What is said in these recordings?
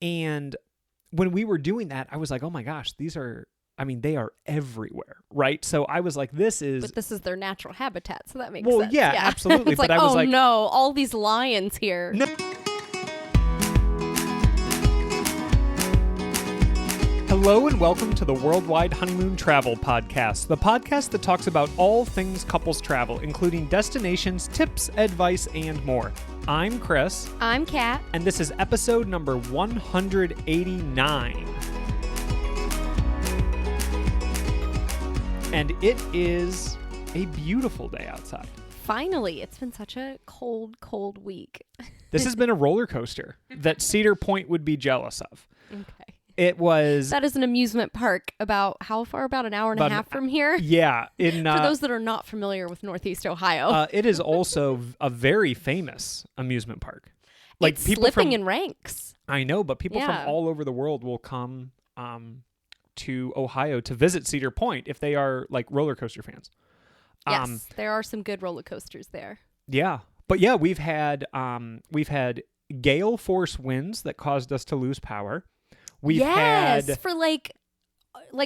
And when we were doing that, I was like, oh my gosh, they are everywhere, right? So I was like, this is their natural habitat, so that makes well, sense. yeah, absolutely. It's but like, I was oh like, no, all these lions here. No. Hello and welcome to the Worldwide Honeymoon Travel Podcast, the podcast that talks about all things couples travel, including destinations, tips, advice, and more. I'm Chris. I'm Kat. And this is episode number 189. And it is a beautiful day outside. Finally, it's been such a cold week. This has been a roller coaster that Cedar Point would be jealous of. Okay. It was... That is an amusement park about how far? About an hour and a half from here? Yeah. For those that are not familiar with Northeast Ohio. It is also a very famous amusement park. Like it's people slipping in ranks. I know, but people from all over the world will come to Ohio to visit Cedar Point if they are like roller coaster fans. Yes, there are some good roller coasters there. Yeah. But yeah, we've had gale force winds that caused us to lose power. We've had for like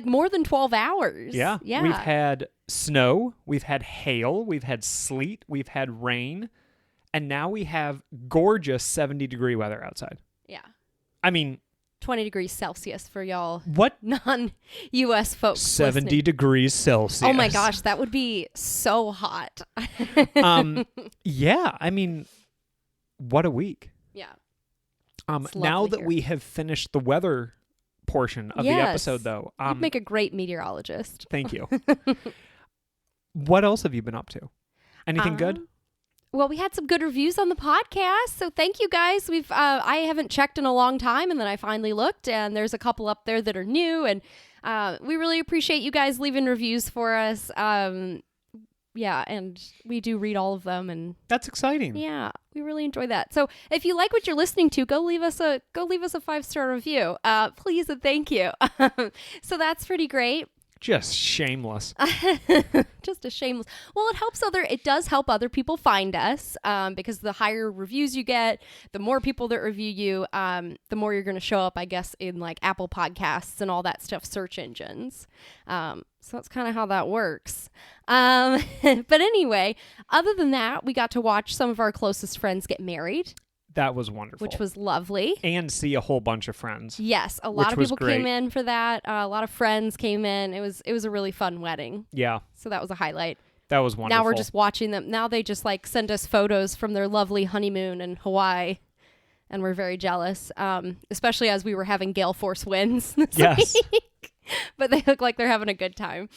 more than 12 hours. Yeah. Yeah. We've had snow, we've had hail, we've had sleet, we've had rain, and now we have gorgeous 70-degree weather outside. Yeah. I mean, 20 degrees Celsius for y'all what non-US folks 70 listening. Degrees Celsius. Oh my gosh, that would be so hot. Yeah, I mean, what a week. Yeah. Now that we have finished the weather portion of the episode, though. You'd make a great meteorologist. Thank you. What else have you been up to? Anything good? Well, we had some good reviews on the podcast, so thank you guys. I haven't checked in a long time, and then I finally looked, and there's a couple up there that are new, and we really appreciate you guys leaving reviews for us. Yeah, and we do read all of them, and that's exciting. Yeah, we really enjoy that. So if you like what you're listening to, go leave us a 5-star review, please and thank you. So that's pretty great. Just shameless. Just a shameless. Well, it does help other people find us, because the higher reviews you get, the more people that review you, the more you're going to show up, I guess, in like Apple Podcasts and all that stuff, search engines. So that's kind of how that works. But anyway, other than that, we got to watch some of our closest friends get married. That was wonderful. Which was lovely. And see a whole bunch of friends. Yes, a lot of people came in for that. A lot of friends came in. It was a really fun wedding. Yeah. So that was a highlight. That was wonderful. Now we're just watching them. Now they just like send us photos from their lovely honeymoon in Hawaii. And we're very jealous, especially as we were having gale force winds this week. But they look like they're having a good time.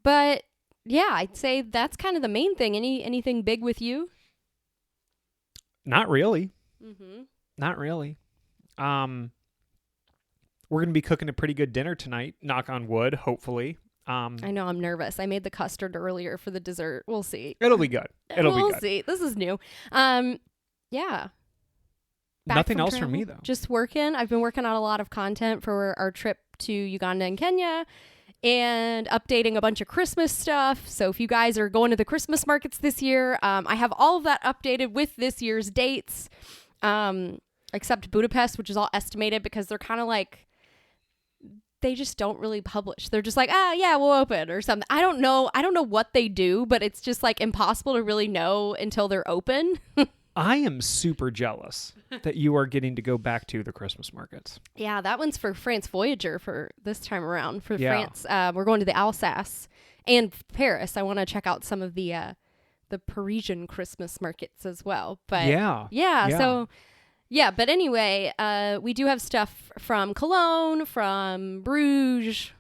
But yeah, I'd say that's kind of the main thing. Anything big with you? Not really. Mm-hmm. Not really. We're going to be cooking a pretty good dinner tonight. Knock on wood, hopefully. I know, I'm nervous. I made the custard earlier for the dessert. We'll see. It'll be good. We'll see. This is new. Yeah. Nothing else from me, though. Just working. I've been working on a lot of content for our trip to Uganda and Kenya, and updating a bunch of Christmas stuff. So if you guys are going to the Christmas markets this year, I have all of that updated with this year's dates, except Budapest, which is all estimated because they're kind of like, they just don't really publish. They're just like, yeah, we'll open or something. I don't know what they do, but it's just like impossible to really know until they're open. I am super jealous that you are getting to go back to the Christmas markets. Yeah, that one's for France Voyager for this time around. For France, we're going to the Alsace and Paris. I want to check out some of the Parisian Christmas markets as well. But but anyway, we do have stuff from Cologne, from Bruges,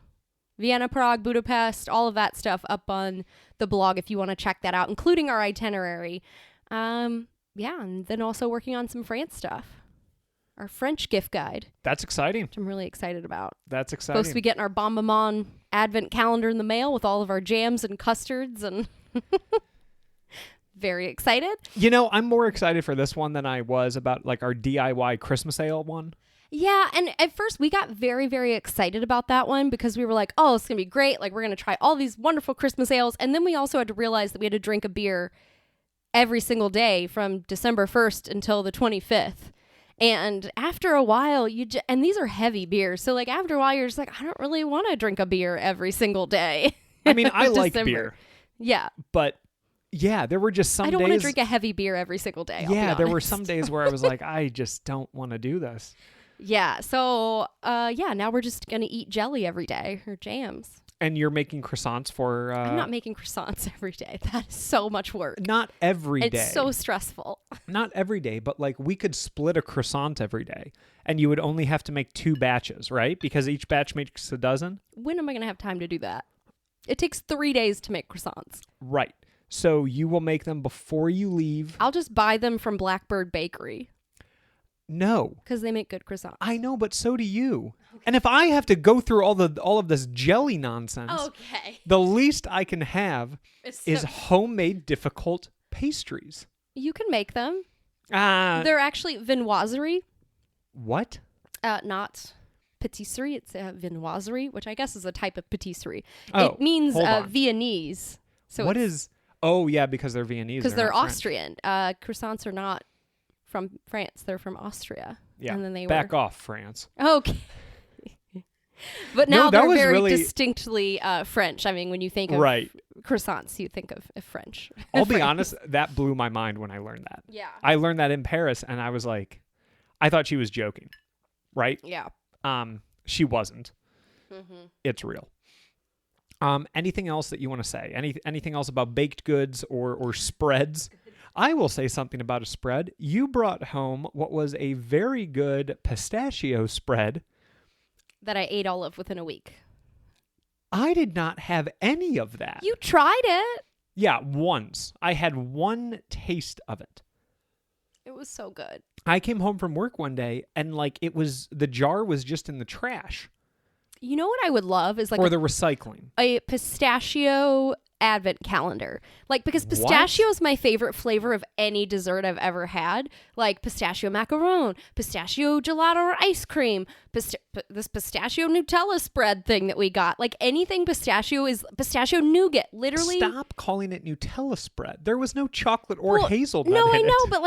Vienna, Prague, Budapest, all of that stuff up on the blog if you want to check that out, including our itinerary. Yeah, and then also working on some France stuff. Our French gift guide. That's exciting. Which I'm really excited about. That's exciting. Supposed to be getting our Bon Maman advent calendar in the mail with all of our jams and custards, and very excited. You know, I'm more excited for this one than I was about like our DIY Christmas ale one. Yeah, and at first we got very, very excited about that one because we were like, oh, it's going to be great. Like, we're going to try all these wonderful Christmas ales. And then we also had to realize that we had to drink a beer every single day from December 1st until the 25th. And after a while, and these are heavy beers. So like after a while, you're just like, I don't really want to drink a beer every single day. I mean, I like beer. Yeah. But yeah, there were just some days. I don't want to drink a heavy beer every single day. Yeah, there were some days where I was like, I just don't want to do this. Yeah. So, now we're just going to eat jelly every day or jams. And you're making croissants for... I'm not making croissants every day. That is so much work. Not every day. It's so stressful. Not every day, but like we could split a croissant every day. And you would only have to make 2 batches, right? Because each batch makes a dozen. When am I going to have time to do that? It takes 3 days to make croissants. Right. So you will make them before you leave. I'll just buy them from Blackbird Bakery. No. Because they make good croissants. I know, but so do you. Okay. And if I have to go through all of this jelly nonsense, the least I can have is homemade difficult pastries. You can make them. They're actually viennoiserie. What? Not patisserie. It's viennoiserie, which I guess is a type of patisserie. Oh, it means Viennese. So what is... Oh, yeah, because they're Viennese. Because they're Austrian. Croissants are not from France. They're from Austria. Yeah, and then they back off, France. Okay. But now they're very distinctly French. I mean, when you think of croissants, you think of French. I'll be honest, that blew my mind when I learned that. Yeah. I learned that in Paris, and I was like, I thought she was joking, right? Yeah. She wasn't. Mm-hmm. It's real. Anything else that you want to say? Anything else about baked goods or spreads? I will say something about a spread. You brought home what was a very good pistachio spread. That I ate all of within a week. I did not have any of that. You tried it. Yeah, once. I had one taste of it. It was so good. I came home from work one day and the jar was just in the trash. You know what I would love is or the recycling. A pistachio advent calendar. Because pistachio is my favorite flavor of any dessert I've ever had. Like pistachio macaron, pistachio gelato or ice cream, this pistachio Nutella spread thing that we got. Like anything pistachio is pistachio nougat. Literally. Stop calling it Nutella spread. There was no chocolate or hazelnut in I know, it. but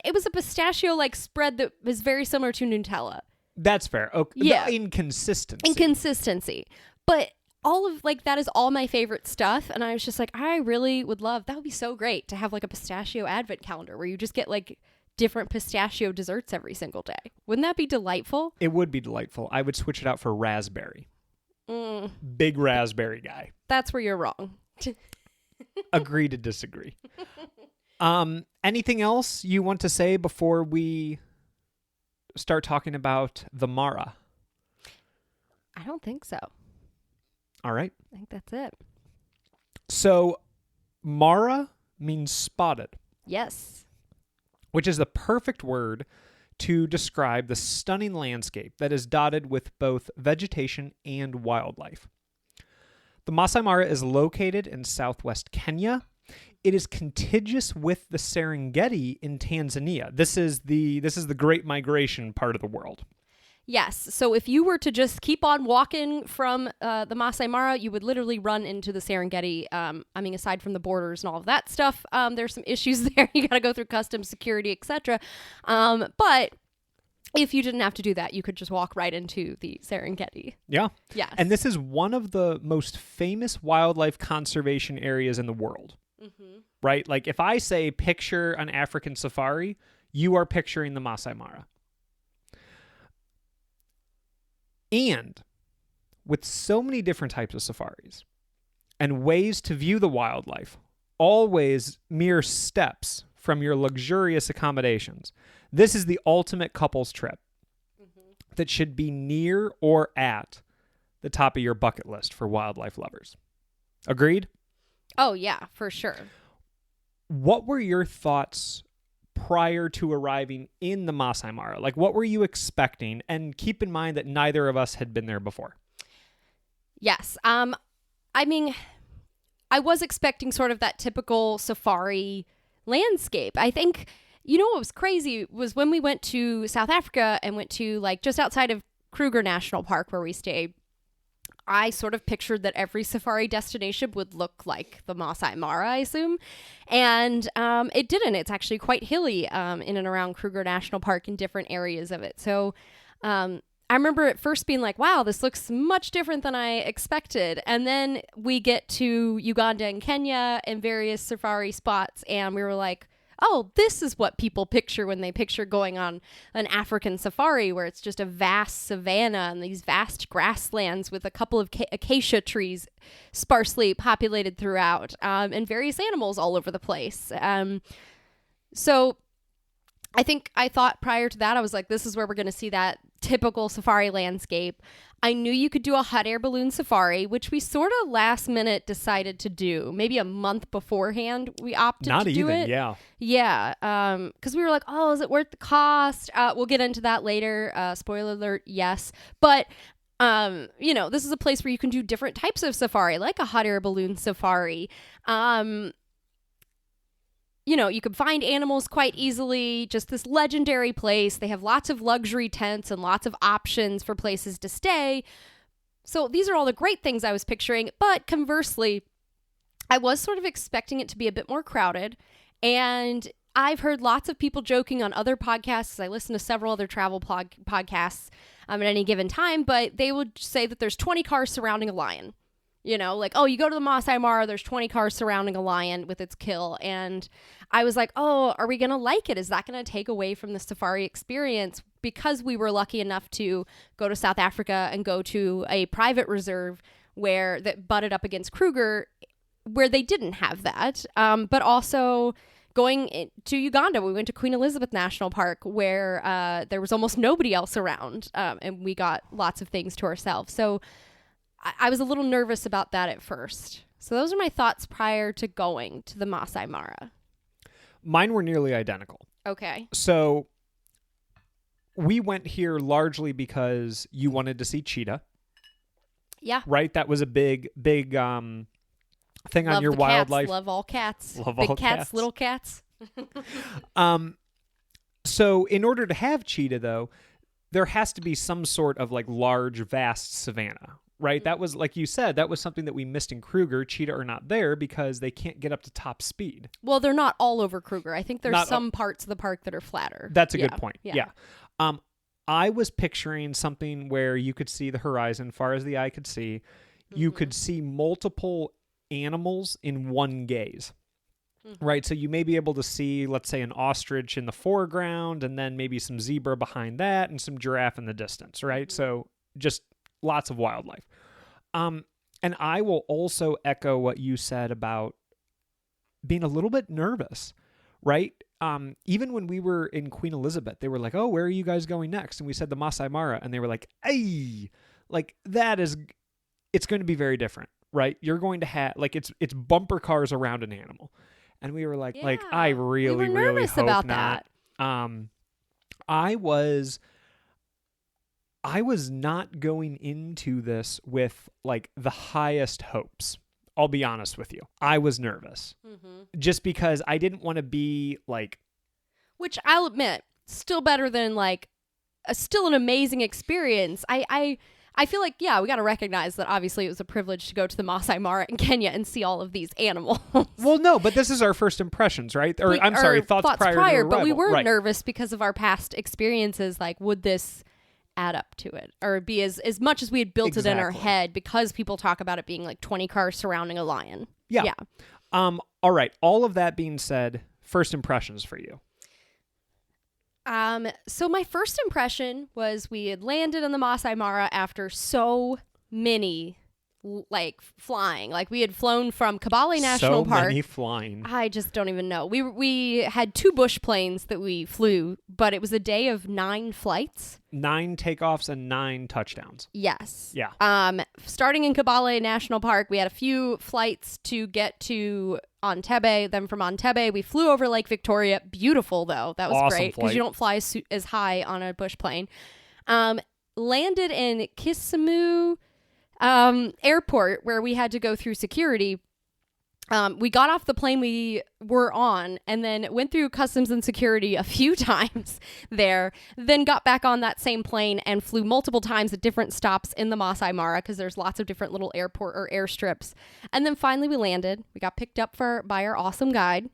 it was a pistachio spread that was very similar to Nutella. That's fair. Okay. Yeah. Inconsistency. But all of that is all my favorite stuff. And I was just like, I really would love, that would be so great to have a pistachio advent calendar where you just get different pistachio desserts every single day. Wouldn't that be delightful? It would be delightful. I would switch it out for raspberry. Big raspberry guy. That's where you're wrong. Agree to disagree. Anything else you want to say before we start talking about the Mara? I don't think so. All right. I think that's it. So, Mara means spotted. Yes. Which is the perfect word to describe the stunning landscape that is dotted with both vegetation and wildlife. The Masai Mara is located in southwest Kenya. It is contiguous with the Serengeti in Tanzania. This is the Great Migration part of the world. Yes. So if you were to just keep on walking from the Masai Mara, you would literally run into the Serengeti. Aside from the borders and all of that stuff, there's some issues there. You got to go through customs, security, etc. But if you didn't have to do that, you could just walk right into the Serengeti. Yeah. Yes. And this is one of the most famous wildlife conservation areas in the world. Mm-hmm. Right? If I say picture an African safari, you are picturing the Masai Mara. And with so many different types of safaris and ways to view the wildlife, always mere steps from your luxurious accommodations, this is the ultimate couples trip that should be near or at the top of your bucket list for wildlife lovers. Agreed? Oh, yeah, for sure. What were your thoughts prior to arriving in the Masai Mara? What were you expecting? And keep in mind that neither of us had been there before. Yes. I was expecting sort of that typical safari landscape. I think, what was crazy was when we went to South Africa and went to just outside of Kruger National Park where we stayed, I sort of pictured that every safari destination would look like the Masai Mara, I assume. And it didn't. It's actually quite hilly in and around Kruger National Park in different areas of it. So I remember at first being like, wow, this looks much different than I expected. And then we get to Uganda and Kenya and various safari spots, and we were like, oh, this is what people picture when they picture going on an African safari, where it's just a vast savanna and these vast grasslands with a couple of acacia trees sparsely populated throughout, and various animals all over the place. So I thought prior to that, I was like, this is where we're going to see that typical safari landscape. I knew you could do a hot air balloon safari, which we sort of last minute decided to do. Maybe a month beforehand, we opted to do it. Yeah. Yeah. Because we were like, oh, is it worth the cost? We'll get into that later. Spoiler alert, yes. But, this is a place where you can do different types of safari, like a hot air balloon safari. You could find animals quite easily, just this legendary place. They have lots of luxury tents and lots of options for places to stay. So these are all the great things I was picturing. But conversely, I was sort of expecting it to be a bit more crowded. And I've heard lots of people joking on other podcasts. I listen to several other travel podcasts at any given time, but they would say that there's 20 cars surrounding a lion. Like, oh, you go to the Masai Mara, there's 20 cars surrounding a lion with its kill. And I was like, oh, are we going to like it? Is that going to take away from the safari experience? Because we were lucky enough to go to South Africa and go to a private reserve that butted up against Kruger, where they didn't have that. But also going to Uganda, we went to Queen Elizabeth National Park, where there was almost nobody else around. And we got lots of things to ourselves. So I was a little nervous about that at first. So those are my thoughts prior to going to the Masai Mara. Mine were nearly identical. Okay. So we went here largely because you wanted to see cheetah. Yeah. Right? That was a big thing on your wildlife. Love all cats. Love Big all cats, little cats. So in order to have cheetah, though, there has to be some sort of like large, vast savanna. Right? That was, like you said, that was something that we missed in Kruger. Cheetah are not there because they can't get up to top speed. Well, they're not all over Kruger. I think there's some parts of the park that are flatter. That's a good point. Yeah. I was picturing something where you could see the horizon far as the eye could see. You could see multiple animals in one gaze. Right? So you may be able to see, let's say, an ostrich in the foreground, and then maybe some zebra behind that, and some giraffe in the distance. Right? So just lots of wildlife. And I will also echo what you said about being a little bit nervous, right? Even when we were in Queen Elizabeth, they were like, oh, where are you guys going next? And we said the Masai Mara, and they were like, hey, like it's going to be very different, right? You're going to have, like, it's bumper cars around an animal. And we were like, I really, really hope about not. That. I was not going into this with like the highest hopes. I'll be honest with you. I was nervous just because I didn't want to be like, which I'll admit, still better than like still an amazing experience. I feel like, yeah, we got to recognize that obviously it was a privilege to go to the Masai Mara in Kenya and see all of these animals. Well, no, but this is our first impressions, right? Thoughts prior to arrival. But we were nervous because of our past experiences. Like, would this add up to it, or be as much as we had built it in our head, because people talk about it being like 20 cars surrounding a lion. Yeah. All right. All of that being said, first impressions for you. So my first impression was we had landed on the Masai Mara after so many flying. Like, we had flown from Kabale National Park. So many flying. I just don't even know. We had 2 bush planes that we flew, but it was a day of 9 flights. 9 takeoffs and 9 touchdowns. Yes. Yeah. Starting in Kabale National Park, we had a few flights to get to Entebbe. Then from Entebbe, we flew over Lake Victoria. Beautiful, though. That was awesome great because you don't fly as high on a bush plane. Landed in Kisumu airport, where we had to go through security. We got off the plane we were on and then went through customs and security a few times there, then got back on that same plane and flew multiple times at different stops in the Masai Mara because there's lots of different little airport or airstrips. And then finally we landed. We got picked up by our awesome guide,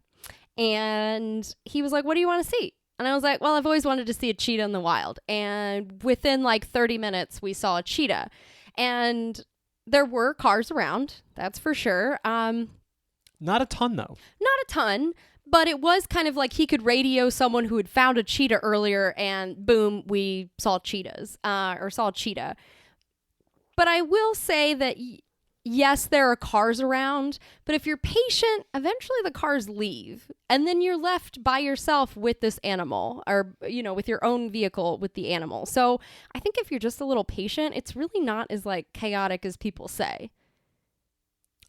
and he was like, "What do you want to see?" And I was like, "Well, I've always wanted to see a cheetah in the wild." And within like 30 minutes, we saw a cheetah. And there were cars around, that's for sure. Not a ton, though. Not a ton, but it was kind of like he could radio someone who had found a cheetah earlier, and boom, we saw cheetahs, or saw a cheetah. But I will say that, yes, there are cars around, but if you're patient, eventually the cars leave, and then you're left by yourself with this animal, or, you know, with your own vehicle with the animal. So I think if you're just a little patient, it's really not as, like, chaotic as people say.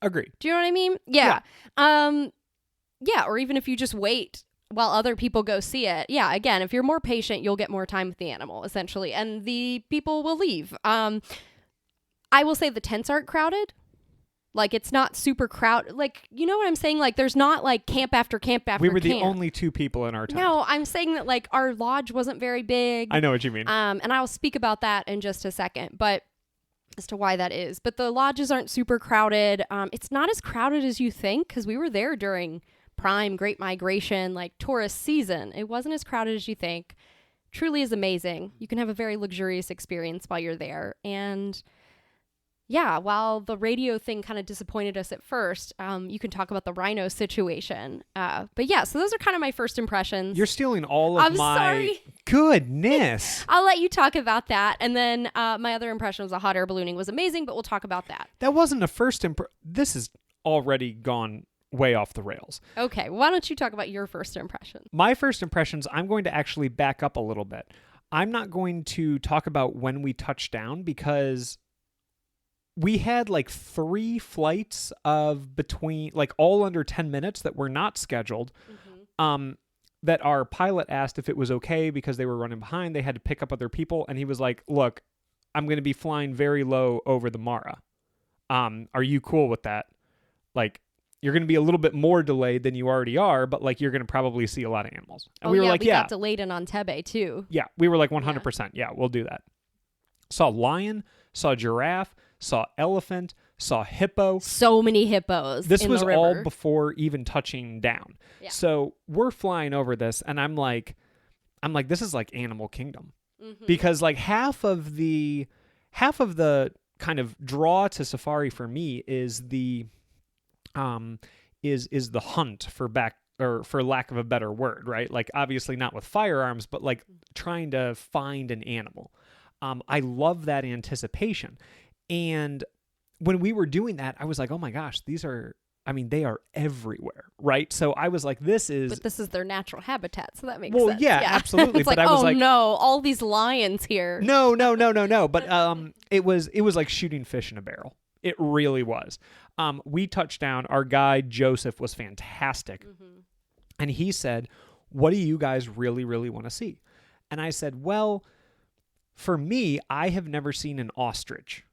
Agreed. Do you know what I mean? Yeah. Yeah, or even if you just wait while other people go see it. Yeah, again, if you're more patient, you'll get more time with the animal, essentially, and the people will leave. I will say the tents aren't crowded. Like, it's not super crowded. Like, you know what I'm saying? Like, there's not, like, camp after camp after camp. We were the only 2 people in our tent. No, I'm saying that, like, our lodge wasn't very big. I know what you mean. And I'll speak about that in just a second. But as to why that is. But the lodges aren't super crowded. It's not as crowded as you think, because we were there during prime Great Migration, like tourist season. It wasn't as crowded as you think. Truly is amazing. You can have a very luxurious experience while you're there. And yeah, while the radio thing kind of disappointed us at first, you can talk about the rhino situation. But yeah, so those are kind of my first impressions. You're stealing all of I'm sorry. Goodness. I'll let you talk about that. And then my other impression was the hot air ballooning was amazing, but we'll talk about that. That wasn't a first This has already gone way off the rails. Okay, why don't you talk about your first impression? My first impressions, I'm going to actually back up a little bit. I'm not going to talk about when we touched down, because we had like 3 flights of between, like, all under 10 minutes that were not scheduled. Mm-hmm. That our pilot asked if it was okay because they were running behind. They had to pick up other people. And he was like, "Look, I'm going to be flying very low over the Mara. Are you cool with that? Like, you're going to be a little bit more delayed than you already are, but like, you're going to probably see a lot of animals." And we were like, yeah. We got delayed in Entebbe too. Yeah. We were like 100%. Yeah, we'll do that. Saw lion, saw giraffe, saw elephant, saw hippo. So many hippos. This was the river. all before even touching down. Yeah. So we're flying over this, and I'm like, this is like Animal Kingdom. Mm-hmm. Because like half of the kind of draw to safari for me is the hunt for lack of a better word, right? Like, obviously not with firearms, but like trying to find an animal. I love that anticipation. And when we were doing that, I was like, oh my gosh, they are everywhere, right? So I was like, this is their natural habitat, so that makes sense. Well, yeah, absolutely. It's like, I was like, no, all these lions here. No. But it was like shooting fish in a barrel. It really was. We touched down. Our guide, Joseph, was fantastic. Mm-hmm. And he said, "What do you guys really, really want to see?" And I said, well, for me, I have never seen an ostrich,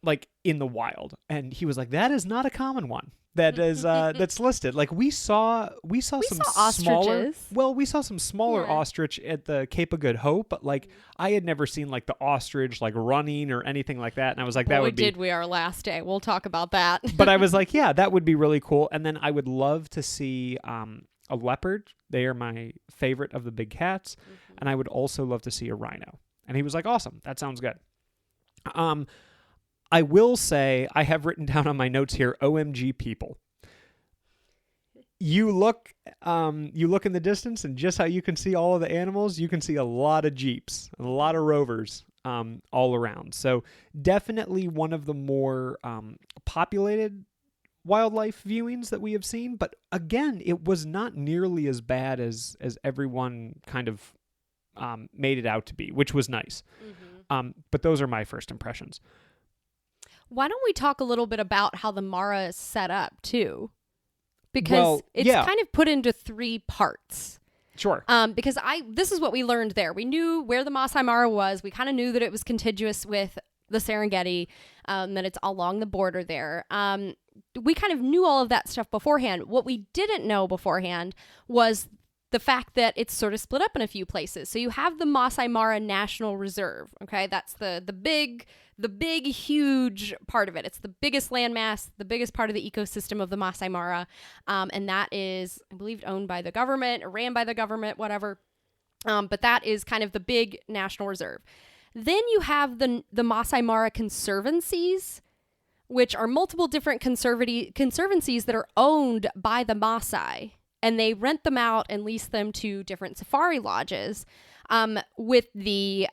like in the wild. And he was like, "That is not a common one that is that's listed." Like we saw some smaller. Well, we saw some smaller ostrich at the Cape of Good Hope, but like I had never seen like the ostrich like running or anything like that. And I was like, that would be. Did we our last day? We'll talk about that. But I was like, yeah, that would be really cool. And then I would love to see a leopard. They are my favorite of the big cats. Mm-hmm. And I would also love to see a rhino. And he was like, "Awesome, that sounds good." I will say, I have written down on my notes here, OMG people. You look in the distance, and just how you can see all of the animals, you can see a lot of Jeeps and a lot of Rovers all around. So definitely one of the more populated wildlife viewings that we have seen. But again, it was not nearly as bad as everyone kind of made it out to be, which was nice. Mm-hmm. But those are my first impressions. Why don't we talk a little bit about how the Mara is set up too? Because it's kind of put into 3 parts. Sure. Because this is what we learned there. We knew where the Masai Mara was. We kind of knew that it was contiguous with the Serengeti, that it's along the border there. We kind of knew all of that stuff beforehand. What we didn't know beforehand was the fact that it's sort of split up in a few places. So you have the Masai Mara National Reserve, okay? That's the big, huge part of it. It's the biggest landmass, the biggest part of the ecosystem of the Masai Mara. And that is, I believe, owned by the government or ran by the government, whatever. But that is kind of the big national reserve. Then you have the Masai Mara conservancies, which are multiple different conservancies that are owned by the Maasai. And they rent them out and lease them to different safari lodges. With the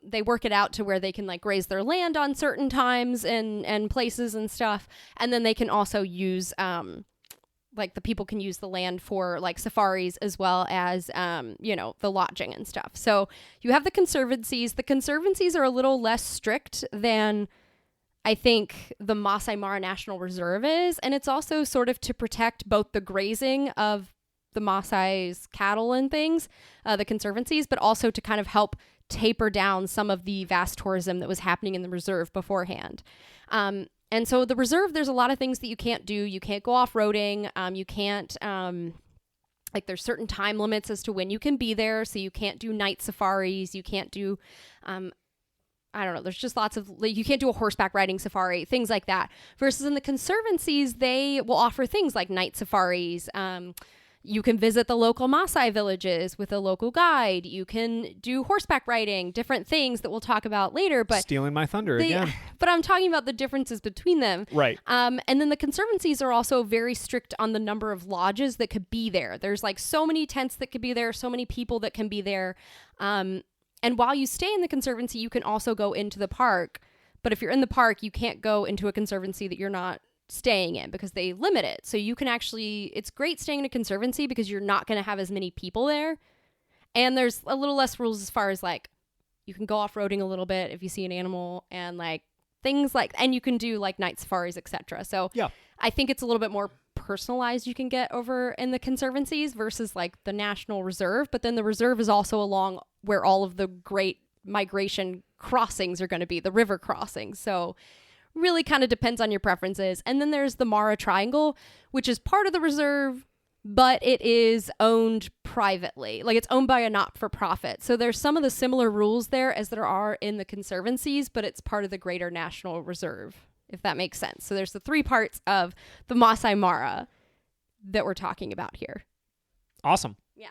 they work it out to where they can like graze their land on certain times and places and stuff. And then they can also use like the people can use the land for like safaris as well as the lodging and stuff. So you have the conservancies. The conservancies are a little less strict than I think the Masai Mara National Reserve is, and it's also sort of to protect both the grazing of the Maasai's cattle and things, the conservancies, but also to kind of help taper down some of the vast tourism that was happening in the reserve beforehand. And so the reserve, there's a lot of things that you can't do. You can't go off-roading. You can't, there's certain time limits as to when you can be there, so you can't do night safaris. You can't do... I don't know, there's just lots of, you can't do a horseback riding safari, things like that. Versus in the conservancies, they will offer things like night safaris. You can visit the local Maasai villages with a local guide. You can do horseback riding, different things that we'll talk about later. But stealing my thunder again. But I'm talking about the differences between them. Right. And then the conservancies are also very strict on the number of lodges that could be there. There's like so many tents that could be there, so many people that can be there. And while you stay in the conservancy, you can also go into the park. But if you're in the park, you can't go into a conservancy that you're not staying in because they limit it. So you can actually, it's great staying in a conservancy because you're not going to have as many people there. And there's a little less rules as far as like, you can go off-roading a little bit if you see an animal and like things like, and you can do like night safaris, etc. So yeah, I think it's a little bit more personalized you can get over in the conservancies versus like the National Reserve. But then the reserve is also along where all of the great migration crossings are going to be, the river crossings. So really kind of depends on your preferences. And then there's the Mara Triangle, which is part of the reserve, but it is owned privately. Like it's owned by a not-for-profit. So there's some of the similar rules there as there are in the conservancies, but it's part of the greater National Reserve, if that makes sense. So there's the three parts of the Masai Mara that we're talking about here. Awesome. Yeah.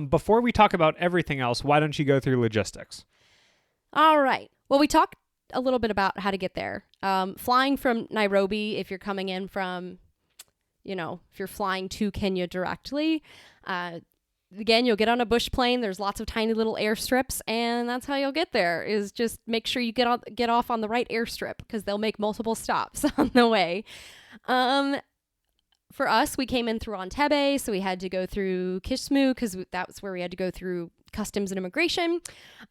Before we talk about everything else, why don't you go through logistics? All right. Well, we talked a little bit about how to get there. Flying from Nairobi, if you're coming in from, if you're flying to Kenya directly, again, you'll get on a bush plane. There's lots of tiny little airstrips, and that's how you'll get there, is just make sure you get off on the right airstrip because they'll make multiple stops on the way. For us, we came in through Entebbe, so we had to go through Kisumu because that was where we had to go through customs and immigration.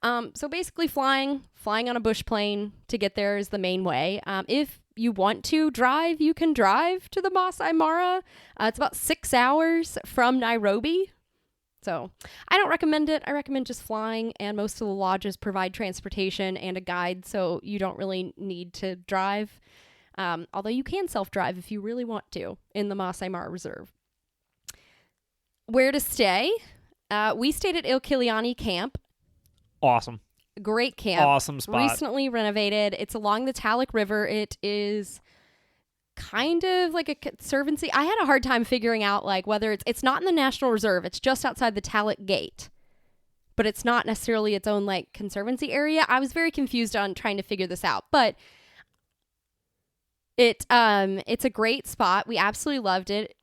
So basically flying on a bush plane to get there is the main way. If you want to drive, you can drive to the Masai Mara. It's about 6 hours from Nairobi. So I don't recommend it. I recommend just flying, and most of the lodges provide transportation and a guide, so you don't really need to drive. Although you can self-drive if you really want to in the Masai Mara Reserve. Where to stay? We stayed at Ilkiliani Camp. Awesome. Great camp. Awesome spot. Recently renovated. It's along the Talek River. It is kind of like a conservancy. I had a hard time figuring out like whether it's not in the National Reserve. It's just outside the Talek Gate. But it's not necessarily its own like conservancy area. I was very confused on trying to figure this out. But it's a great spot. We absolutely loved it.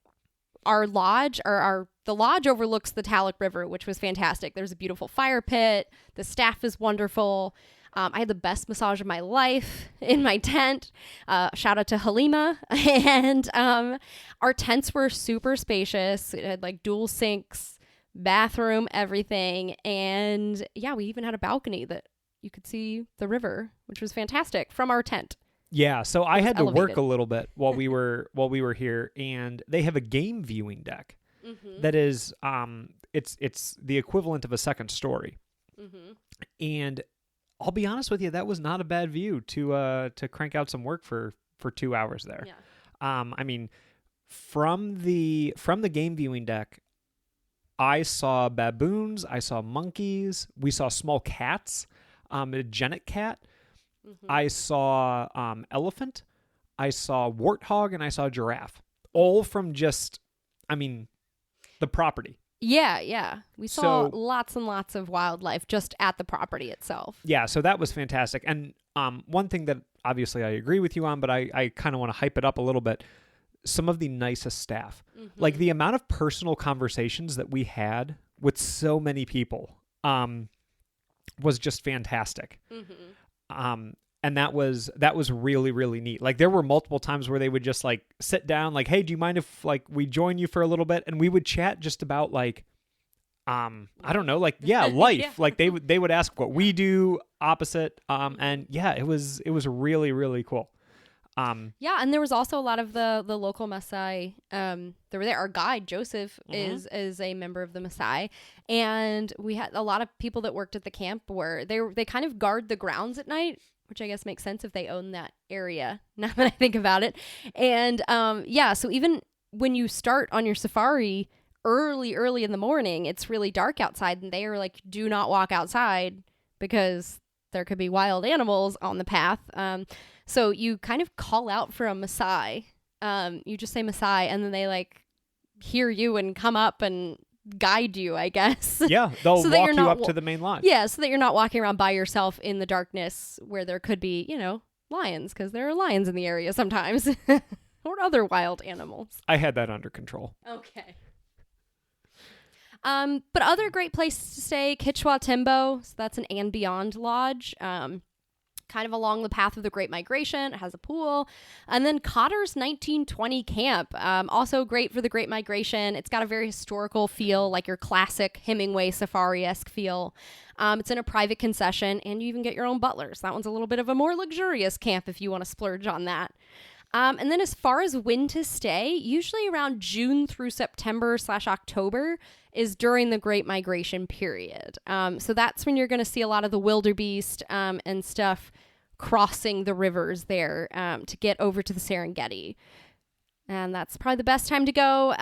Our lodge, the lodge overlooks the Talek River, which was fantastic. There's a beautiful fire pit. The staff is wonderful. I had the best massage of my life in my tent. Shout out to Halima. And our tents were super spacious. It had like dual sinks, bathroom, everything. And yeah, we even had a balcony that you could see the river, which was fantastic from our tent. Yeah, so I had to work a little bit while we were here, and they have a game viewing deck that is it's the equivalent of a second story. And I'll be honest with you, that was not a bad view to crank out some work for 2 hours there. Yeah. I mean, from the game viewing deck, I saw baboons, I saw monkeys, we saw small cats, a genet cat, I saw elephant, I saw warthog, and I saw giraffe, all from just, the property. Yeah. We saw lots and lots of wildlife just at the property itself. Yeah, so that was fantastic. And one thing that obviously I agree with you on, but I kind of want to hype it up a little bit, some of the nicest staff. Like the amount of personal conversations that we had with so many people was just fantastic. And that was really, really neat. Like there were multiple times where they would just like sit down, like, hey, do you mind if like we join you for a little bit? And we would chat just about like, I don't know, like, life. Yeah. Like they would ask what we do opposite. And yeah, it was really, really cool. Yeah, and there was also a lot of the local Masai. They were there. Our guide Joseph is a member of the Masai, and we had a lot of people that worked at the camp where they kind of guard the grounds at night, which I guess makes sense if they own that area. Now that I think about it, and so even when you start on your safari early in the morning, it's really dark outside, and they are like, do not walk outside because there could be wild animals on the path. So you kind of call out for a Masai. You just say Masai, and then they like hear you and come up and guide you, I guess. Yeah, they'll so walk you up to the main lodge. Yeah, so that you're not walking around by yourself in the darkness where there could be, lions, because there are lions in the area sometimes, or other wild animals. I had that under control. Okay. But other great places to stay, Kichwa Timbo, so that's an and beyond lodge. Kind of along the path of the Great Migration. It has a pool. And then Cotter's 1920 Camp, also great for the Great Migration. It's got a very historical feel, like your classic Hemingway safari-esque feel. It's in a private concession, and you even get your own butlers. That one's a little bit of a more luxurious camp if you want to splurge on that. And then as far as when to stay, usually around June through September/October is during the Great Migration period. So that's when you're going to see a lot of the wildebeest and stuff crossing the rivers there to get over to the Serengeti. And that's probably the best time to go.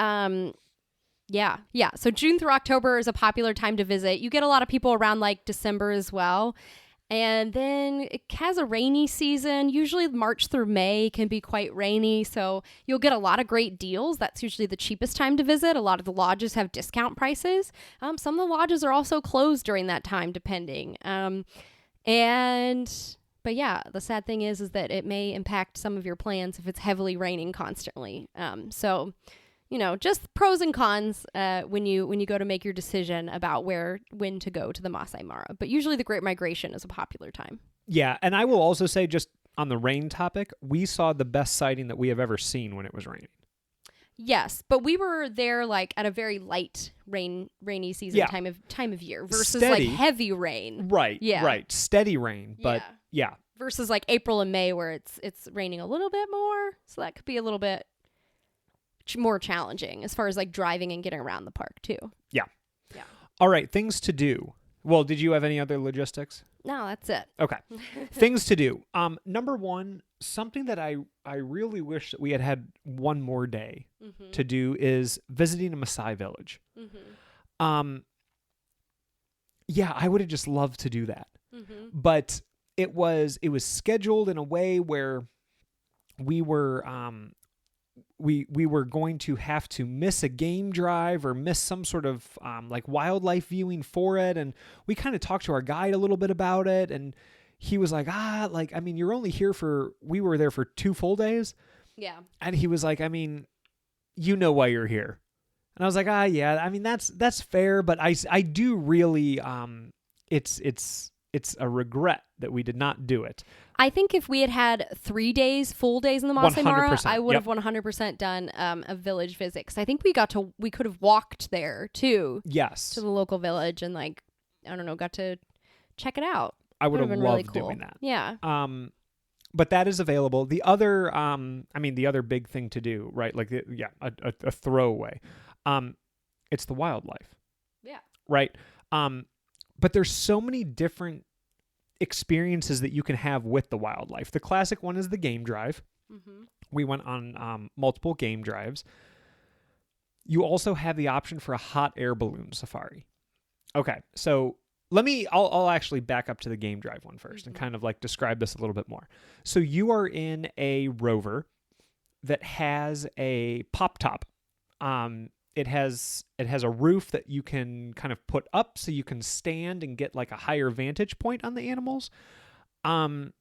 Yeah. So June through October is a popular time to visit. You get a lot of people around like December as well. And then it has a rainy season. Usually March through May can be quite rainy, so you'll get a lot of great deals. That's usually the cheapest time to visit. A lot of the lodges have discount prices. Some of the lodges are also closed during that time, depending. But yeah, the sad thing is that it may impact some of your plans if it's heavily raining constantly. So just pros and cons when you go to make your decision about when to go to the Masai Mara. But usually the Great Migration is a popular time. Yeah, and I will also say, just on the rain topic, we saw the best sighting that we have ever seen when it was raining. Yes, but we were there like at a very light rainy season time of year versus steady, like heavy rain. Right. Yeah. Right. Steady rain, but yeah. Versus like April and May where it's raining a little bit more, so that could be a little bit more challenging as far as like driving and getting around the park too. Yeah. All right, things to do. Well, did you have any other logistics? No, that's it. Okay. Things to do. Number one, something that I really wish that we had one more day to do is visiting a Maasai village. Yeah, I would have just loved to do that. But it was scheduled in a way where we were we were going to have to miss a game drive or miss some sort of like wildlife viewing for it. And we kind of talked to our guide a little bit about it. And he was like, you're only here we were there for 2 full days. Yeah. And he was like, you know why you're here. And I was like, yeah, that's fair. But I do really, it's a regret that we did not do it. I think if we had 3 days, full days in the Masai Mara, I would have 100% done a village visit. Because I think we could have walked there too. Yes. To the local village and got to check it out. I would have loved really cool. doing that. Yeah. But that is available. The other, the other big thing to do, right? Like, a throwaway. It's the wildlife. Yeah. Right. But there's so many different experiences that you can have with the wildlife. The classic one is the game drive. Mm-hmm. We went on multiple game drives. You also have the option for a hot air balloon safari. Okay, so I'll actually back up to the game drive one first and kind of like describe this a little bit more. So you are in a rover that has a pop top. It has a roof that you can kind of put up so you can stand and get like a higher vantage point on the animals. But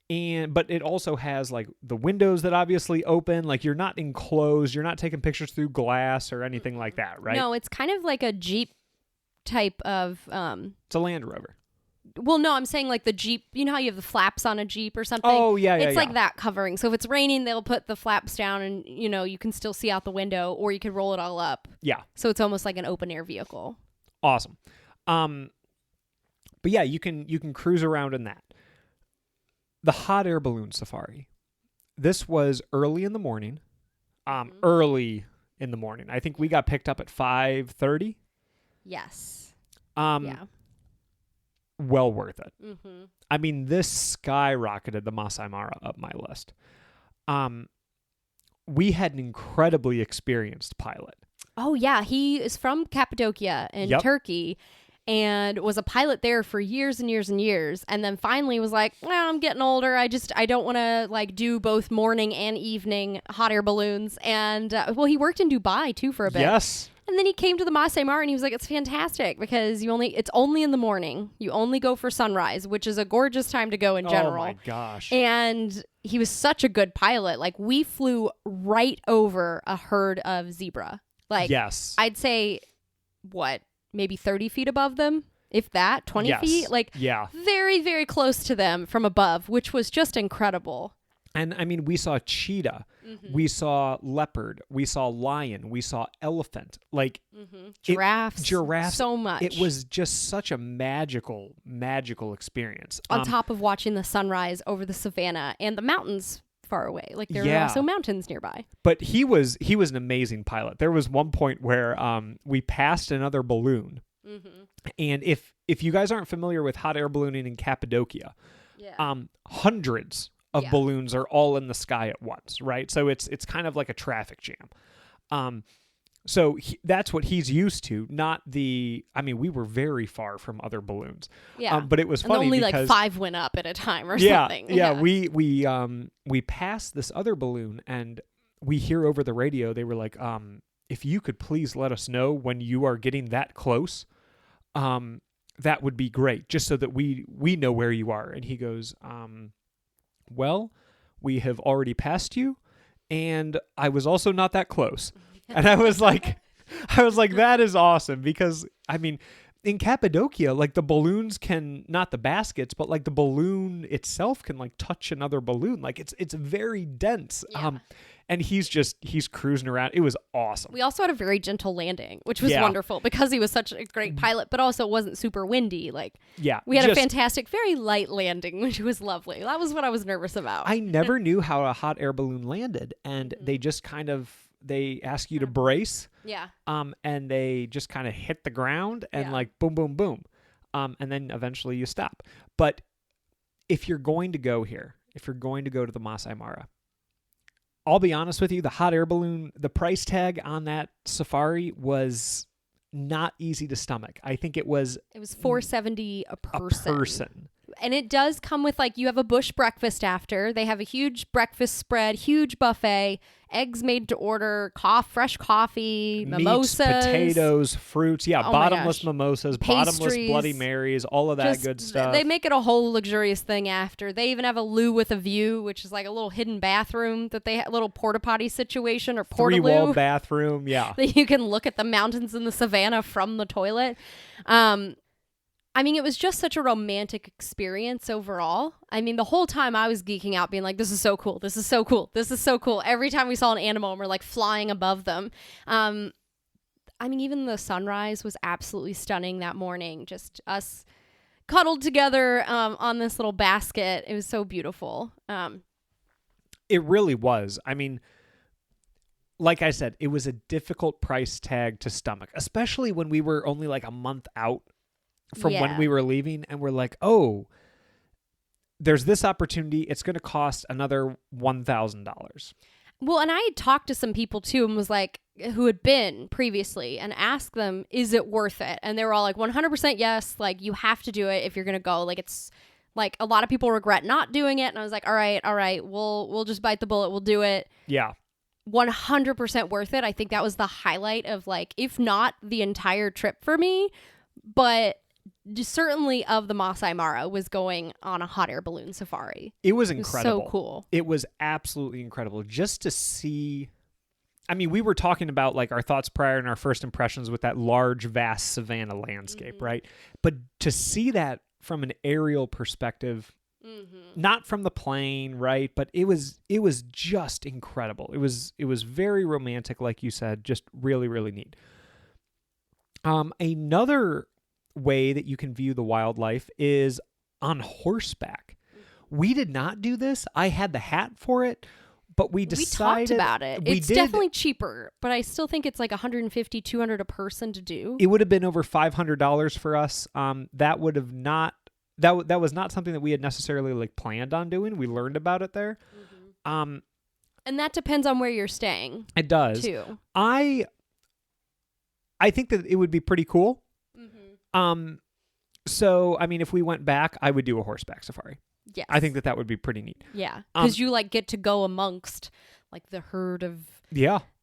it also has like the windows that obviously open, like you're not enclosed, you're not taking pictures through glass or anything like that, right? No, it's kind of like a Jeep type of it's a Land Rover. Well, no, I'm saying like the Jeep, you know how you have the flaps on a Jeep or something? Oh, yeah, It's like that covering. So if it's raining, they'll put the flaps down and, you know, you can still see out the window, or you could roll it all up. Yeah. So it's almost like an open air vehicle. Awesome. But yeah, you can cruise around in that. The hot air balloon safari. This was early in the morning. Early in the morning. I think we got picked up at 5:30. Yes. Yeah. Well worth it. Mm-hmm. I mean, this skyrocketed the Masai Mara up my list. We had an incredibly experienced pilot. Oh, yeah. He is from Cappadocia in Turkey and was a pilot there for years and years and years. And then finally was like, well, I'm getting older. I don't want to like do both morning and evening hot air balloons. And he worked in Dubai too for a bit. Yes. And then he came to the Masai Mara and he was like, it's fantastic because it's only in the morning. You only go for sunrise, which is a gorgeous time to go in general. Oh my gosh. And he was such a good pilot. Like we flew right over a herd of zebra. Like, yes. I'd say maybe 30 feet above them, if that, 20 feet. Like, very, very close to them from above, which was just incredible. And I mean, we saw cheetah, we saw leopard, we saw lion, we saw elephant, like giraffes, so much. It was just such a magical experience. On top of watching the sunrise over the savannah and the mountains far away, like there were also mountains nearby. But he was an amazing pilot. There was one point where we passed another balloon, and if you guys aren't familiar with hot air ballooning in Cappadocia, hundreds of balloons are all in the sky at once, right? So it's kind of like a traffic jam. So that's what he's used to, not we were very far from other balloons. Yeah. But it was funny and only because like 5 went up at a time or something. Yeah. We passed this other balloon and we hear over the radio, they were like, if you could please let us know when you are getting that close, that would be great, just so that we know where you are. And he goes, well, we have already passed you, and I was also not that close. And I was like, that is awesome, because I mean, in Cappadocia, like the balloons can, not the baskets, but like the balloon itself can like touch another balloon. Like it's very dense. Yeah. And he's cruising around. It was awesome. We also had a very gentle landing, which was wonderful because he was such a great pilot, but also it wasn't super windy. Like, we had a fantastic, very light landing, which was lovely. That was what I was nervous about. I never knew how a hot air balloon landed, and they just kind of, they ask you to brace. Yeah. And they just kind of hit the ground and like boom, boom, boom. And then eventually you stop. But if you're going to go here, if you're going to go to the Masai Mara, I'll be honest with you, the hot air balloon, the price tag on that safari was not easy to stomach. I think it was $470 a person. And it does come with, like, you have a bush breakfast after. They have a huge breakfast spread, huge buffet, eggs made to order, fresh coffee, mimosas. Meats, potatoes, fruits. Yeah, bottomless mimosas, pastries, bottomless Bloody Marys, all of that good stuff. They make it a whole luxurious thing after. They even have a loo with a view, which is like a little hidden bathroom that they have, a little porta potty situation or portaloo. 3-wall bathroom, yeah. That you can look at the mountains in the savannah from the toilet. I mean, it was just such a romantic experience overall. I mean, the whole time I was geeking out, being like, this is so cool. This is so cool. This is so cool. Every time we saw an animal and we're like flying above them. I mean, even the sunrise was absolutely stunning that morning. Just us cuddled together on this little basket. It was so beautiful. It really was. I mean, like I said, it was a difficult price tag to stomach, especially when we were only like a month out from when we were leaving, and we're like, oh, there's this opportunity. It's going to cost another $1,000. Well, and I had talked to some people too and was like, who had been previously, and asked them, is it worth it? And they were all like, 100% yes. Like, you have to do it if you're going to go. Like, it's like a lot of people regret not doing it. And I was like, all right. We'll just bite the bullet. We'll do it. Yeah. 100% worth it. I think that was the highlight of, like, if not the entire trip for me, but certainly of the Masai Mara, was going on a hot air balloon safari. It was incredible. So cool. It was absolutely incredible just to see. I mean, we were talking about like our thoughts prior and our first impressions with that large, vast savanna landscape, right? But to see that from an aerial perspective, not from the plane, right? But it was just incredible. It was very romantic, like you said, just really, really neat. Another way that you can view the wildlife is on horseback. We did not do this. I had the hat for it, but we decided... We talked about it. It's definitely cheaper, but I still think it's like $150, $200 a person to do. It would have been over $500 for us. That would have not... That was not something that we had necessarily like planned on doing. We learned about it there. And that depends on where you're staying. It does. Too. I think that it would be pretty cool. So, I mean, if we went back, I would do a horseback safari. Yes. I think that would be pretty neat. Yeah. Because you like get to go amongst like the herd of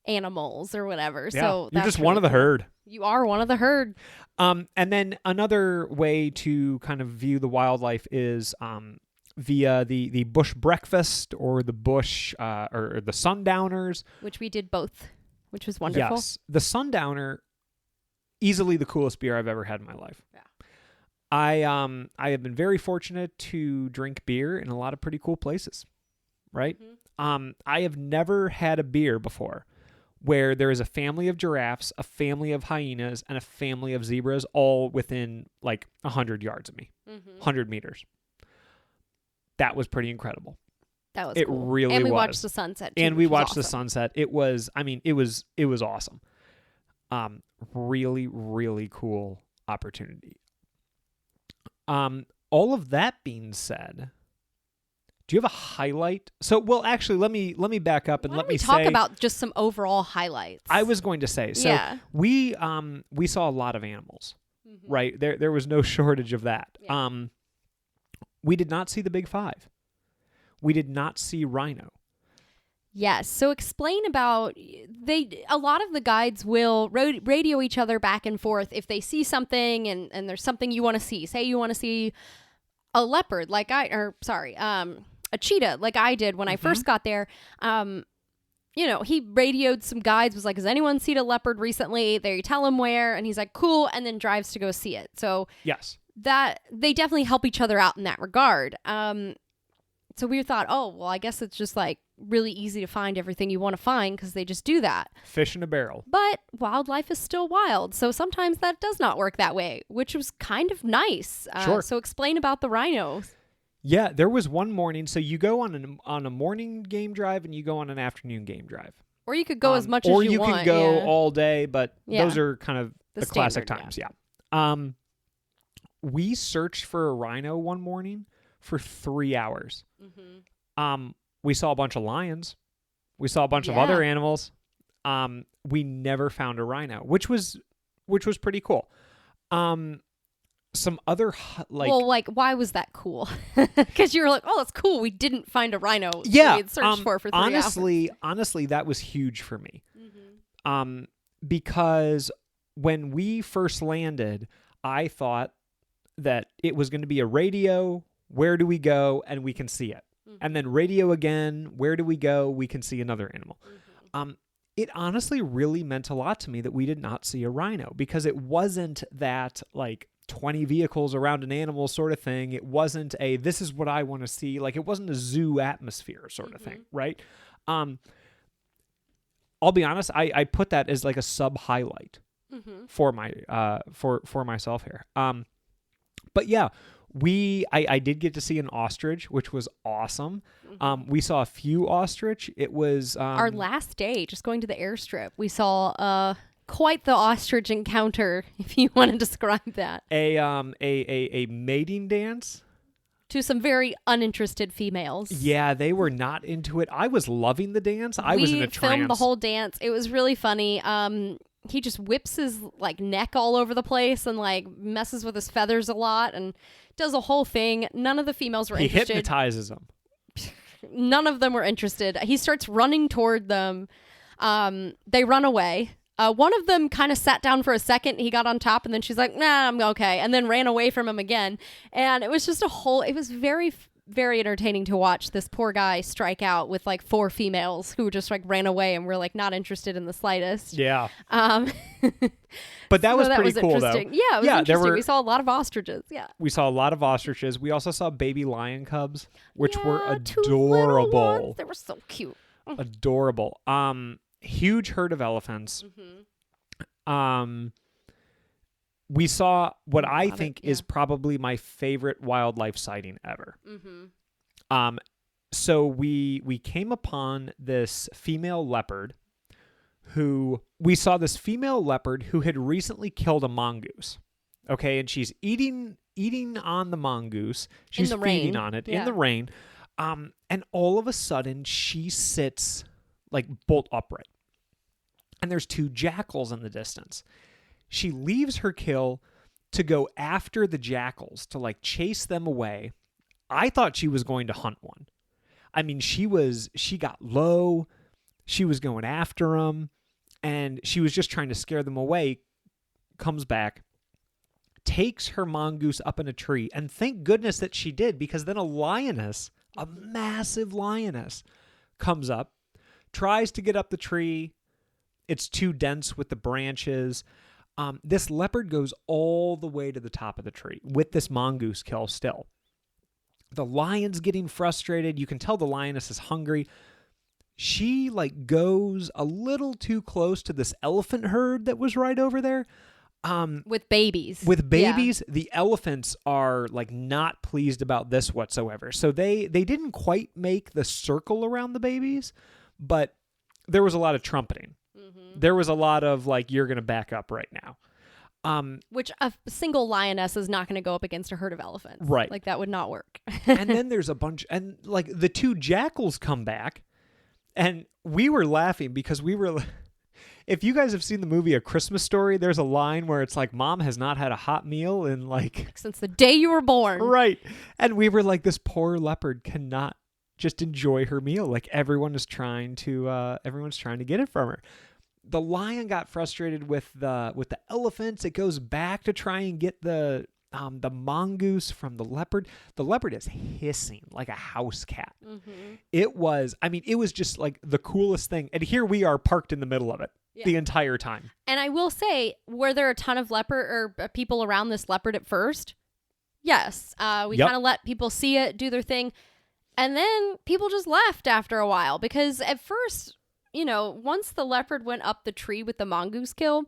animals or whatever. Yeah. So you're just really one of the cool. herd. You are one of the herd. And then another way to kind of view the wildlife is via the bush breakfast or the bush or the sundowners. Which we did both, which was wonderful. Yes. The sundowner, easily the coolest beer I've ever had in my life. Yeah. I have been very fortunate to drink beer in a lot of pretty cool places, right? I have never had a beer before where there is a family of giraffes, a family of hyenas, and a family of zebras all within like 100 yards of me, 100 meters. That was pretty incredible. That was it cool. really and we was. watched the sunset too, and we watched awesome. the sunset. It was, I mean, it was awesome. Really, really cool opportunity. All of that being said, do you have a highlight? So, well, actually, let me back up and Why let don't me we talk say about just some overall highlights. I was going to say, so we saw a lot of animals, right? There was no shortage of that. Yeah. We did not see the big five. We did not see rhino. Yes. So explain about a lot of the guides will radio each other back and forth if they see something and there's something you want to see. Say you want to see a leopard a cheetah like I did when I first got there. He radioed some guides, was like, has anyone seen a leopard recently? They tell him where, and he's like, cool, and then drives to go see it. So yes, that they definitely help each other out in that regard. So we thought, oh, well, I guess it's just like really easy to find everything you want to find because they just do that. Fish in a barrel. But wildlife is still wild. So sometimes that does not work that way, which was kind of nice. Sure. So explain about the rhinos. Yeah, there was one morning. So you go on a morning game drive and you go on an afternoon game drive. Or you could go as much as or you want. Or you can go all day, but Yeah. those are kind of the classic standard, times. Yeah. We searched for a rhino one morning for 3 hours. We saw a bunch of lions. We saw a bunch of other animals. We never found a rhino, which was pretty cool. Some other why was that cool? Because you were like, oh, that's cool. We didn't find a rhino. Yeah, we had searched for 3 hours. Honestly, that was huge for me. Because when we first landed, I thought that it was going to be a radio. Where do we go? And we can see it. And then radio again. Where do we go? We can see another animal. It honestly really meant a lot to me that we did not see a rhino because it wasn't that like 20 vehicles around an animal sort of thing. It wasn't this is what I want to see. Like it wasn't a zoo atmosphere sort of thing, right? I'll be honest. I put that as like a sub highlight for my for myself here. But yeah, I did get to see an ostrich, which was awesome. We saw a few ostrich. It was our last day, just going to the airstrip. We saw a quite the ostrich encounter, if you want to describe that. A mating dance to some very uninterested females. Yeah, they were not into it. I was loving the dance. I was in a trance. We filmed the whole dance. It was really funny. He just whips his like neck all over the place and like messes with his feathers a lot and does a whole thing. None of the females were interested. He hypnotizes them. None of them were interested. He starts running toward them. They run away. One of them kind of sat down for a second. He got on top and then she's like, nah, I'm okay. And then ran away from him again. And it was just it was very, very entertaining to watch this poor guy strike out with like 4 females who just like ran away and were like not interested in the slightest. Yeah. But that was pretty cool though. Yeah, it was interesting. We saw a lot of ostriches. Yeah. We saw a lot of ostriches. We also saw baby lion cubs, which were adorable. 2 little ones. They were so cute. Adorable. Huge herd of elephants. We saw what I think is probably my favorite wildlife sighting ever. So we came upon this female leopard who had recently killed a mongoose. Okay, and she's eating on the mongoose. She's feeding on it in the rain. And all of a sudden she sits like bolt upright. And there's 2 jackals in the distance. She leaves her kill to go after the jackals, to like chase them away. I thought she was going to hunt one. I mean, she got low. She was going after them. And she was just trying to scare them away. Comes back, takes her mongoose up in a tree. And thank goodness that she did, because then a lioness, a massive lioness, comes up, tries to get up the tree. It's too dense with the branches. This leopard goes all the way to the top of the tree with this mongoose kill still. The lion's getting frustrated. You can tell the lioness is hungry. She like goes a little too close to this elephant herd that was right over there. With babies. Yeah. The elephants are like not pleased about this whatsoever. So they didn't quite make the circle around the babies, but there was a lot of trumpeting. There was a lot of like, you're going to back up right now. Which a single lioness is not going to go up against a herd of elephants. Right. Like that would not work. And then there's a bunch, and like the 2 jackals come back, and we were laughing because if you guys have seen the movie A Christmas Story, there's a line where it's like, Mom has not had a hot meal in like since the day you were born. Right. And we were like, this poor leopard cannot just enjoy her meal. Like everyone's trying to get it from her. The lion got frustrated with the elephants. It goes back to try and get the mongoose from the leopard. The leopard is hissing like a house cat. It was just like the coolest thing. And here we are parked in the middle of it the entire time. And I will say, were there a ton of leopard or people around this leopard at first? Yes. We kind of let people see it, do their thing. And then people just left after a while because at first, once the leopard went up the tree with the mongoose kill,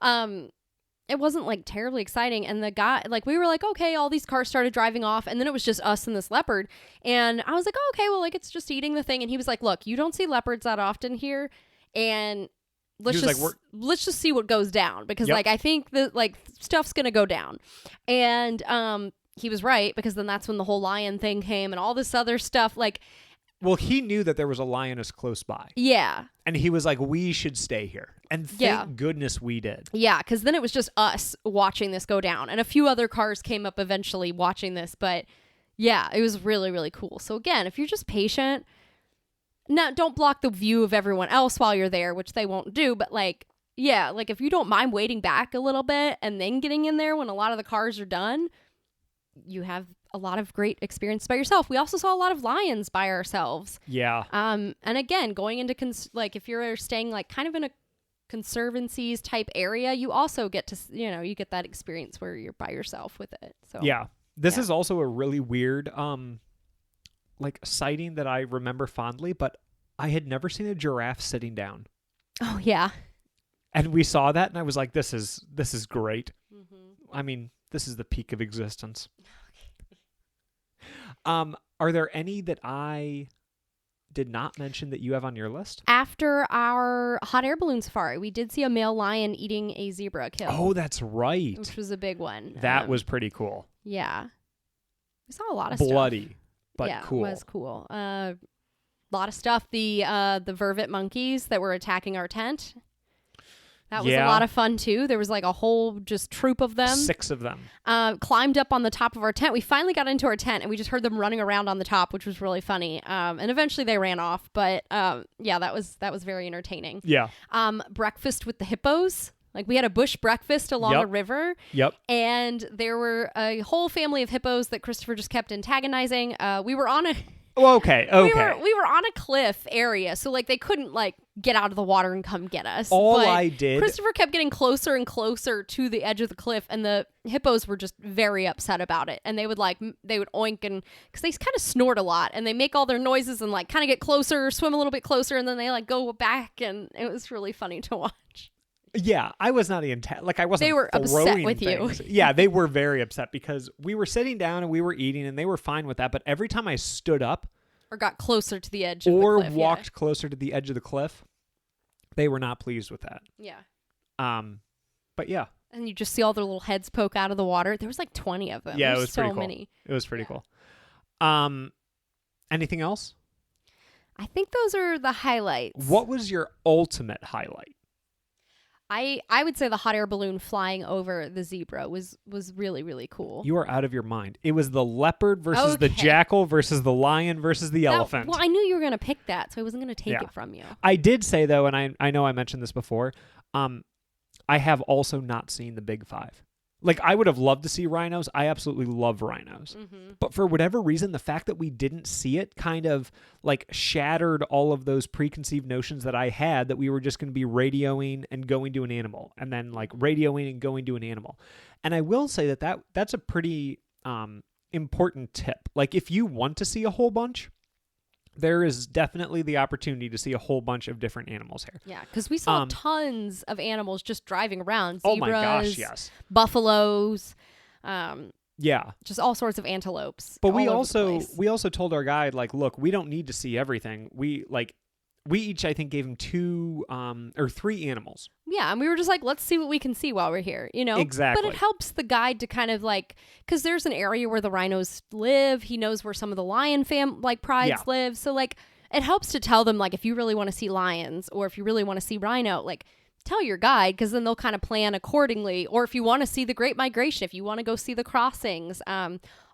it wasn't like terribly exciting. And the guy, like, we were like, okay, all these cars started driving off. And then it was just us and this leopard. And I was like, oh, okay, well, like, it's just eating the thing. And he was like, look, you don't see leopards that often here. And let's just see what goes down. Because, like, I think that, like, stuff's going to go down. And he was right, because then that's when the whole lion thing came and all this other stuff. Like, well, he knew that there was a lioness close by. Yeah. And he was like, we should stay here. And thank goodness we did. Yeah, because then it was just us watching this go down. And a few other cars came up eventually watching this. But yeah, it was really, really cool. So again, if you're just patient, don't block the view of everyone else while you're there, which they won't do. But like, yeah, like if you don't mind waiting back a little bit and then getting in there when a lot of the cars are done, you have a lot of great experience by yourself. We also saw a lot of lions by ourselves. Yeah. And again, going into if you're staying like kind of in a conservancies type area, you also get to, you get that experience where you're by yourself with it. So yeah, this is also a really weird, like sighting that I remember fondly, but I had never seen a giraffe sitting down. Oh yeah. And we saw that and I was like, this is great. I mean, this is the peak of existence. Are there any that I did not mention that you have on your list? After our hot air balloon safari, we did see a male lion eating a zebra kill. Oh, that's right. Which was a big one. That was pretty cool. Yeah. We saw a lot of Bloody, but yeah, cool. Yeah, it was cool. A lot of stuff. The vervet monkeys that were attacking our tent. That was a lot of fun, too. There was like a whole just troop of them. 6 of them. Climbed up on the top of our tent. We finally got into our tent, and we just heard them running around on the top, which was really funny. And eventually they ran off. But yeah, that was very entertaining. Yeah. Breakfast with the hippos. Like, we had a bush breakfast along a river. Yep. And there were a whole family of hippos that Christopher just kept antagonizing. We were on a... Oh, okay. We were on a cliff area, so like they couldn't like get out of the water and come get us. But I did. Christopher kept getting closer and closer to the edge of the cliff, and the hippos were just very upset about it. And they would oink, and because they kind of snort a lot, and they make all their noises and like kind of get closer, swim a little bit closer, and then they like go back, and it was really funny to watch. Yeah, I was not I wasn't. They were upset with things. you. Yeah, they were very upset because we were sitting down and we were eating, and they were fine with that. But every time I stood up or got closer to the edge of the cliff, walked closer to the edge of the cliff, they were not pleased with that. Yeah. But yeah. And you just see all their little heads poke out of the water. There was like 20 of them. Yeah, There's it was pretty cool. many. It was pretty cool. Anything else? I think those are the highlights. What was your ultimate highlight? I would say the hot air balloon flying over the zebra was really, really cool. You are out of your mind. It was the leopard versus the jackal versus the lion versus the elephant. Well, I knew you were going to pick that, so I wasn't going to take it from you. I did say, though, and I know I mentioned this before, I have also not seen the big 5. Like, I would have loved to see rhinos. I absolutely love rhinos. Mm-hmm. But for whatever reason, the fact that we didn't see it kind of, like, shattered all of those preconceived notions that I had that we were just going to be radioing and going to an animal. And then, like, radioing and going to an animal. And I will say that's a pretty important tip. Like, if you want to see a whole bunch, there is definitely the opportunity to see a whole bunch of different animals here. Yeah, because we saw tons of animals just driving around. Zebras, oh my gosh, yes. Buffaloes, yeah, just all sorts of antelopes. But we also told our guide, like, look, we don't need to see everything. We each, I think, gave him 2 or 3 animals. Yeah, and we were just like, let's see what we can see while we're here, you know? Exactly. But it helps the guide to kind of like, because there's an area where the rhinos live. He knows where some of the lion prides live. So like, it helps to tell them, like, if you really want to see lions or if you really want to see rhino, like, tell your guide, because then they'll kind of plan accordingly. Or if you want to see the Great Migration, if you want to go see the crossings,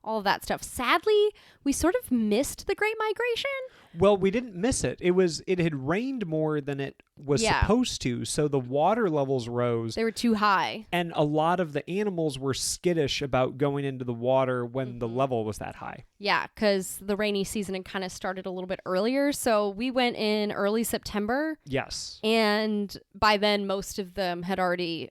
all of that stuff. Sadly, we sort of missed the Great Migration. Well, we didn't miss it. It had rained more than it was supposed to, so the water levels rose. They were too high. And a lot of the animals were skittish about going into the water when the level was that high. Yeah, because the rainy season had kind of started a little bit earlier. So we went in early September. Yes. And by then, most of them had already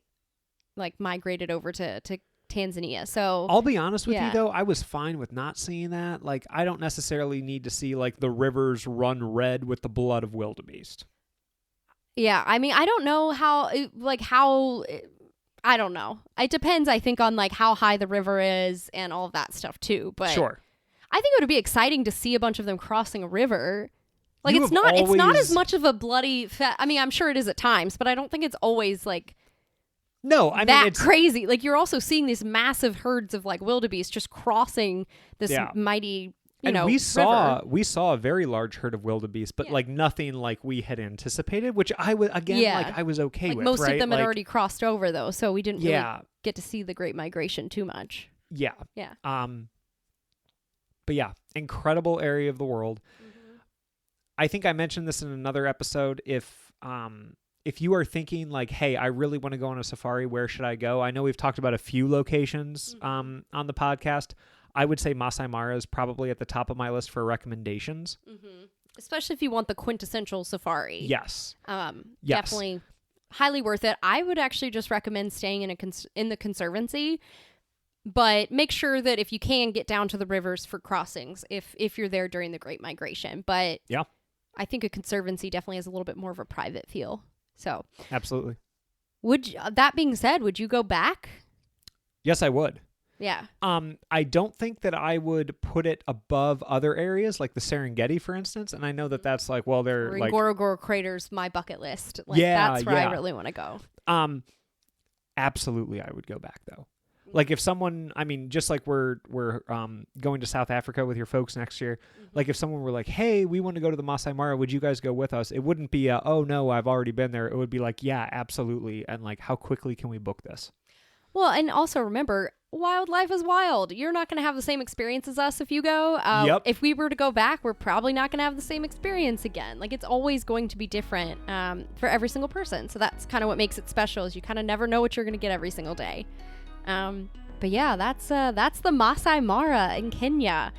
like migrated over to Tanzania. So I'll be honest with you, though, I was fine with not seeing that. Like, I don't necessarily need to see like the rivers run red with the blood of wildebeest. Yeah, I mean, I don't know how I don't know. It depends, I think, on like how high the river is and all of that stuff too. But sure, I think it would be exciting to see a bunch of them crossing a river. Like, it's not as much of a bloody. I mean, I'm sure it is at times, but I don't think it's always like. No, I mean, it's crazy. Like, you're also seeing these massive herds of like wildebeest just crossing this mighty, river. We saw a very large herd of wildebeest, but like nothing like we had anticipated, which I was I was okay with. Most right? of them had already crossed over though, so we didn't really get to see the Great Migration too much. Yeah. Yeah. But yeah, incredible area of the world. Mm-hmm. I think I mentioned this in another episode. If you are thinking like, hey, I really want to go on a safari, where should I go? I know we've talked about a few locations on the podcast. I would say Masai Mara is probably at the top of my list for recommendations. Mm-hmm. Especially if you want the quintessential safari. Yes. Definitely highly worth it. I would actually just recommend staying in the Conservancy, but make sure that if you can, get down to the rivers for crossings if you're there during the Great Migration. But yeah, I think a Conservancy definitely has a little bit more of a private feel. So absolutely. That being said, would you go back? Yes, I would. Yeah. I don't think that I would put it above other areas like the Serengeti, for instance. And I know that that's like, well, they're like Ngorongoro Crater's my bucket list. Like, that's where I really want to go. Absolutely, I would go back though. Like if someone, I mean, just like we're going to South Africa with your folks next year. Like if someone were like, hey, we want to go to the Masai Mara, would you guys go with us? It wouldn't be oh no, I've already been there. It would be like, yeah, absolutely. And like, how quickly can we book this? Well, and also remember, wildlife is wild. You're not going to have the same experience as us if you go. Yep. If we were to go back, we're probably not going to have the same experience again. Like, it's always going to be different for every single person. So that's kind of what makes it special, is you kind of never know what you're going to get every single day. But yeah, that's the Masai Mara in Kenya.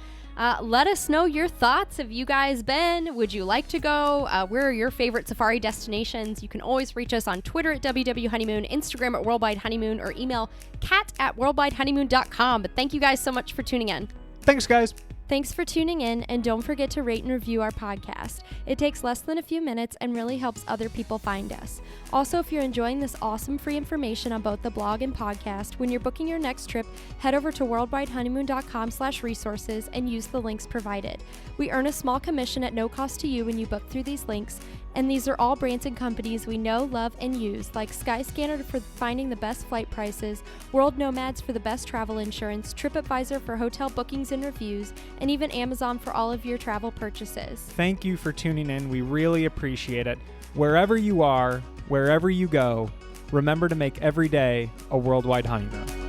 Let us know your thoughts. Have you guys been? Would you like to go? Where are your favorite safari destinations? You can always reach us on Twitter at WWHoneymoon, Instagram at Worldwide Honeymoon, or email kat@worldwidehoneymoon.com. But thank you guys so much for tuning in. Thanks, guys. Thanks for tuning in, and don't forget to rate and review our podcast. It takes less than a few minutes and really helps other people find us. Also, if you're enjoying this awesome free information on both the blog and podcast, when you're booking your next trip, head over to worldwidehoneymoon.com/resources and use the links provided. We earn a small commission at no cost to you when you book through these links, and these are all brands and companies we know, love, and use, like Skyscanner for finding the best flight prices, World Nomads for the best travel insurance, TripAdvisor for hotel bookings and reviews, and even Amazon for all of your travel purchases. Thank you for tuning in. We really appreciate it. Wherever you are, wherever you go, remember to make every day a worldwide honeymoon.